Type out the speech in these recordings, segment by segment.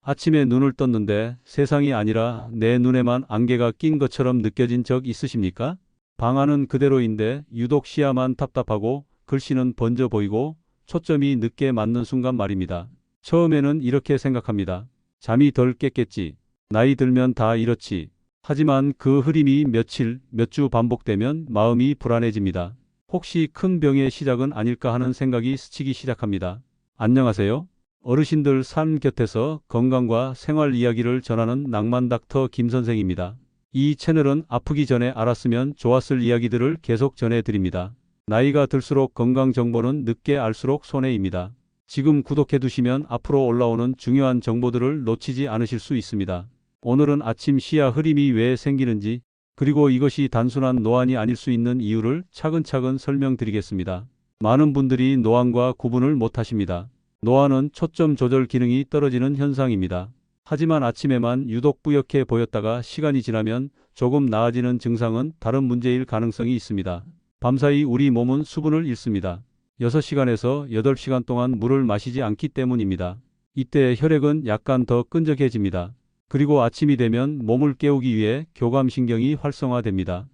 아침에 눈을 떴는데 세상이 아니라 내 눈에만 안개가 낀 것처럼 느껴진 적 있으십니까? 방안은 그대로인데 유독 시야만 답답하고 글씨는 번져 보이고 초점이 늦게 맞는 순간 말입니다. 처음에는 이렇게 생각합니다. 잠이 덜 깼겠지. 나이 들면 다 이렇지. 하지만 그 흐림이 며칠, 몇 주 반복되면 마음이 불안해집니다. 혹시 큰 병의 시작은 아닐까 하는 생각이 스치기 시작합니다. 안녕하세요. 어르신들 삶 곁에서 건강과 생활 이야기를 전하는 낭만 닥터 김 선생입니다. 이 채널은 아프기 전에 알았으면 좋았을 이야기들을 계속 전해드립니다. 나이가 들수록 건강 정보는 늦게 알수록 손해입니다. 지금 구독해 두시면 앞으로 올라오는 중요한 정보들을 놓치지 않으실 수 있습니다. 오늘은 아침 시야 흐림이 왜 생기는지, 그리고 이것이 단순한 노안이 아닐 수 있는 이유를 차근차근 설명드리겠습니다. 많은 분들이 노안과 구분을 못하십니다. 노안은 초점 조절 기능이 떨어지는 현상입니다. 하지만 아침에만 유독 뿌옇게 보였다가 시간이 지나면 조금 나아지는 증상은 다른 문제일 가능성이 있습니다. 밤사이 우리 몸은 수분을 잃습니다. 6시간에서 8시간 동안 물을 마시지 않기 때문입니다. 이때 혈액은 약간 더 끈적해집니다. 그리고 아침이 되면 몸을 깨우기 위해 교감신경이 활성화됩니다.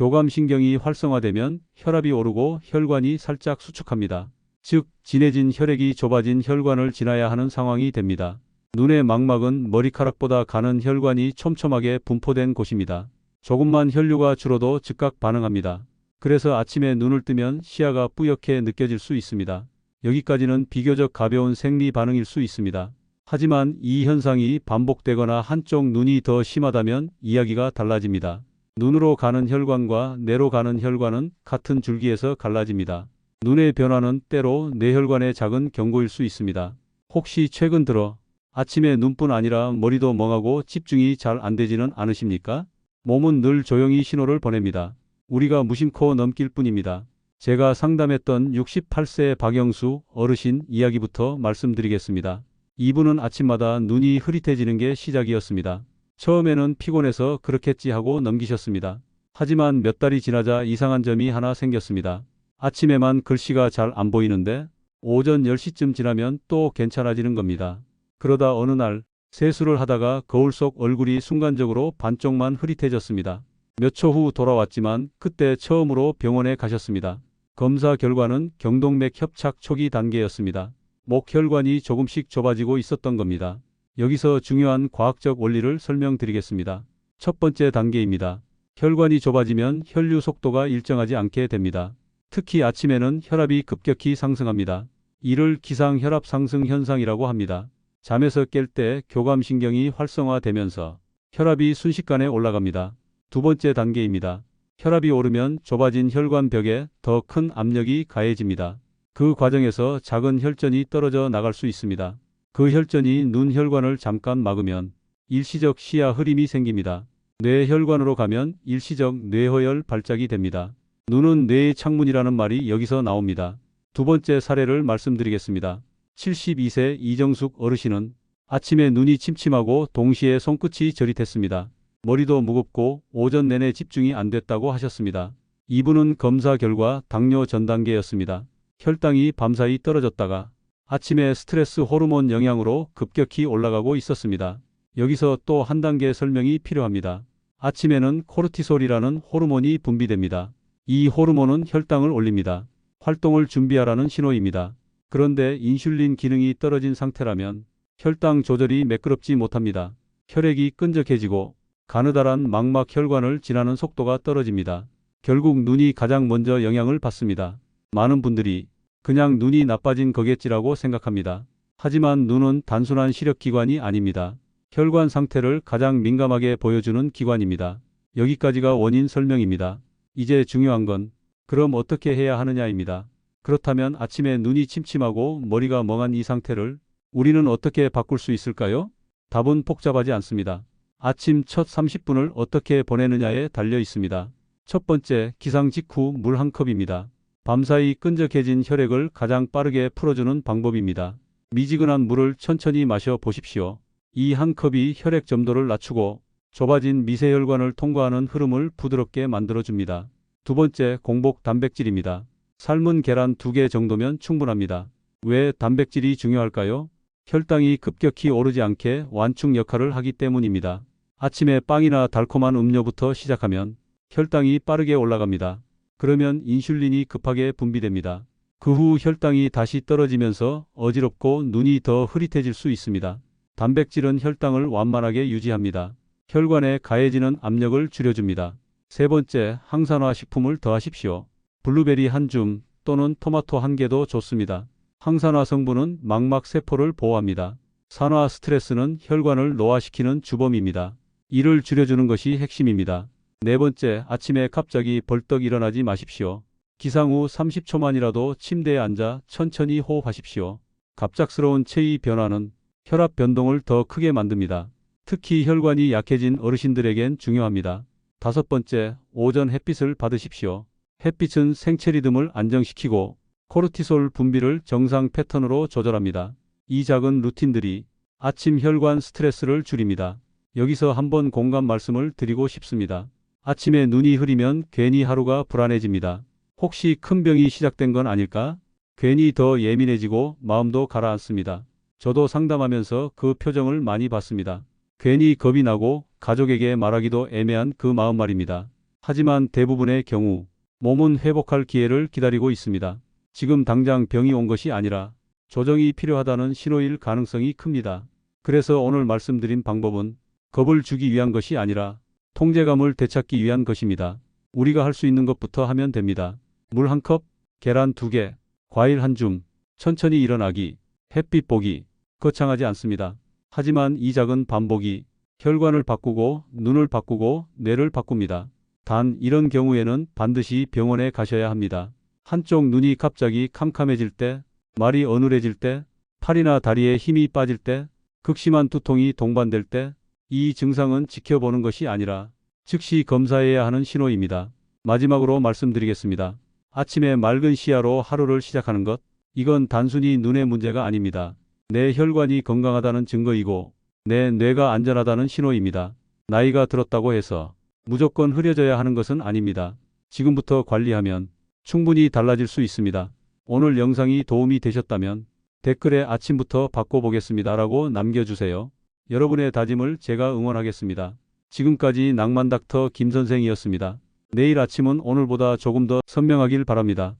교감신경이 활성화되면 혈압이 오르고 혈관이 살짝 수축합니다. 즉, 진해진 혈액이 좁아진 혈관을 지나야 하는 상황이 됩니다. 눈의 망막은 머리카락보다 가는 혈관이 촘촘하게 분포된 곳입니다. 조금만 혈류가 줄어도 즉각 반응합니다. 그래서 아침에 눈을 뜨면 시야가 뿌옇게 느껴질 수 있습니다. 여기까지는 비교적 가벼운 생리 반응일 수 있습니다. 하지만 이 현상이 반복되거나 한쪽 눈이 더 심하다면 이야기가 달라집니다. 눈으로 가는 혈관과 뇌로 가는 혈관은 같은 줄기에서 갈라집니다. 눈의 변화는 때로 뇌혈관의 작은 경고일 수 있습니다. 혹시 최근 들어 아침에 눈뿐 아니라 머리도 멍하고 집중이 잘 안 되지는 않으십니까? 몸은 늘 조용히 신호를 보냅니다. 우리가 무심코 넘길 뿐입니다. 제가 상담했던 68세 박영수 어르신 이야기부터 말씀드리겠습니다. 이분은 아침마다 눈이 흐릿해지는 게 시작이었습니다. 처음에는 피곤해서 그렇겠지 하고 넘기셨습니다. 하지만 몇 달이 지나자 이상한 점이 하나 생겼습니다. 아침에만 글씨가 잘 안 보이는데 오전 10시쯤 지나면 또 괜찮아지는 겁니다. 그러다 어느 날 세수를 하다가 거울 속 얼굴이 순간적으로 반쪽만 흐릿해졌습니다. 몇 초 후 돌아왔지만 그때 처음으로 병원에 가셨습니다. 검사 결과는 경동맥 협착 초기 단계였습니다. 목혈관이 조금씩 좁아지고 있었던 겁니다. 여기서 중요한 과학적 원리를 설명드리겠습니다. 첫 번째 단계입니다. 혈관이 좁아지면 혈류 속도가 일정하지 않게 됩니다. 특히 아침에는 혈압이 급격히 상승합니다. 이를 기상혈압 상승 현상이라고 합니다. 잠에서 깰 때 교감신경이 활성화되면서 혈압이 순식간에 올라갑니다. 두 번째 단계입니다. 혈압이 오르면 좁아진 혈관벽에 더 큰 압력이 가해집니다. 그 과정에서 작은 혈전이 떨어져 나갈 수 있습니다. 그 혈전이 눈 혈관을 잠깐 막으면 일시적 시야 흐림이 생깁니다. 뇌 혈관으로 가면 일시적 뇌허열 발작이 됩니다. 눈은 뇌의 창문이라는 말이 여기서 나옵니다. 두 번째 사례를 말씀드리겠습니다. 72세 이정숙 어르신은 아침에 눈이 침침하고 동시에 손끝이 저릿했습니다. 머리도 무겁고 오전 내내 집중이 안 됐다고 하셨습니다. 이분은 검사 결과 당뇨 전 단계였습니다. 혈당이 밤사이 떨어졌다가 아침에 스트레스 호르몬 영향으로 급격히 올라가고 있었습니다. 여기서 또 한 단계 설명이 필요합니다. 아침에는 코르티솔이라는 호르몬이 분비됩니다. 이 호르몬은 혈당을 올립니다. 활동을 준비하라는 신호입니다. 그런데 인슐린 기능이 떨어진 상태라면 혈당 조절이 매끄럽지 못합니다. 혈액이 끈적해지고 가느다란 망막 혈관을 지나는 속도가 떨어집니다. 결국 눈이 가장 먼저 영향을 받습니다. 많은 분들이 그냥 눈이 나빠진 거겠지라고 생각합니다. 하지만 눈은 단순한 시력기관이 아닙니다. 혈관 상태를 가장 민감하게 보여주는 기관입니다. 여기까지가 원인 설명입니다. 이제 중요한 건 그럼 어떻게 해야 하느냐입니다. 그렇다면 아침에 눈이 침침하고 머리가 멍한 이 상태를 우리는 어떻게 바꿀 수 있을까요? 답은 복잡하지 않습니다. 아침 첫 30분을 어떻게 보내느냐에 달려 있습니다. 첫 번째, 기상 직후 물 한 컵입니다. 밤사이 끈적해진 혈액을 가장 빠르게 풀어주는 방법입니다. 미지근한 물을 천천히 마셔 보십시오. 이 한 컵이 혈액 점도를 낮추고 좁아진 미세혈관을 통과하는 흐름을 부드럽게 만들어줍니다. 두 번째, 공복 단백질입니다. 삶은 계란 2개 정도면 충분합니다. 왜 단백질이 중요할까요? 혈당이 급격히 오르지 않게 완충 역할을 하기 때문입니다. 아침에 빵이나 달콤한 음료부터 시작하면 혈당이 빠르게 올라갑니다. 그러면 인슐린이 급하게 분비됩니다. 그 후 혈당이 다시 떨어지면서 어지럽고 눈이 더 흐릿해질 수 있습니다. 단백질은 혈당을 완만하게 유지합니다. 혈관에 가해지는 압력을 줄여줍니다. 세 번째, 항산화 식품을 더하십시오. 블루베리 한 줌 또는 토마토 한 개도 좋습니다. 항산화 성분은 망막 세포를 보호합니다. 산화 스트레스는 혈관을 노화시키는 주범입니다. 이를 줄여주는 것이 핵심입니다. 네 번째, 아침에 갑자기 벌떡 일어나지 마십시오. 기상 후 30초만이라도 침대에 앉아 천천히 호흡하십시오. 갑작스러운 체위 변화는 혈압 변동을 더 크게 만듭니다. 특히 혈관이 약해진 어르신들에겐 중요합니다. 다섯 번째, 오전 햇빛을 받으십시오. 햇빛은 생체 리듬을 안정시키고 코르티솔 분비를 정상 패턴으로 조절합니다. 이 작은 루틴들이 아침 혈관 스트레스를 줄입니다. 여기서 한번 공감 말씀을 드리고 싶습니다. 아침에 눈이 흐리면 괜히 하루가 불안해집니다. 혹시 큰 병이 시작된 건 아닐까? 괜히 더 예민해지고 마음도 가라앉습니다. 저도 상담하면서 그 표정을 많이 봤습니다. 괜히 겁이 나고 가족에게 말하기도 애매한 그 마음 말입니다. 하지만 대부분의 경우 몸은 회복할 기회를 기다리고 있습니다. 지금 당장 병이 온 것이 아니라 조정이 필요하다는 신호일 가능성이 큽니다. 그래서 오늘 말씀드린 방법은 겁을 주기 위한 것이 아니라 통제감을 되찾기 위한 것입니다. 우리가 할 수 있는 것부터 하면 됩니다. 물 한 컵, 계란 2개, 과일 한 줌, 천천히 일어나기, 햇빛 보기, 거창하지 않습니다. 하지만 이 작은 반복이 혈관을 바꾸고 눈을 바꾸고 뇌를 바꿉니다. 단 이런 경우에는 반드시 병원에 가셔야 합니다. 한쪽 눈이 갑자기 캄캄해질 때, 말이 어눌해질 때, 팔이나 다리에 힘이 빠질 때, 극심한 두통이 동반될 때, 이 증상은 지켜보는 것이 아니라 즉시 검사해야 하는 신호입니다. 마지막으로 말씀드리겠습니다. 아침에 맑은 시야로 하루를 시작하는 것, 이건 단순히 눈의 문제가 아닙니다. 내 혈관이 건강하다는 증거이고 내 뇌가 안전하다는 신호입니다. 나이가 들었다고 해서 무조건 흐려져야 하는 것은 아닙니다. 지금부터 관리하면 충분히 달라질 수 있습니다. 오늘 영상이 도움이 되셨다면 댓글에 아침부터 바꿔보겠습니다라고 남겨주세요. 여러분의 다짐을 제가 응원하겠습니다. 지금까지 낭만닥터 김선생이었습니다. 내일 아침은 오늘보다 조금 더 선명하길 바랍니다.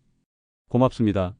고맙습니다.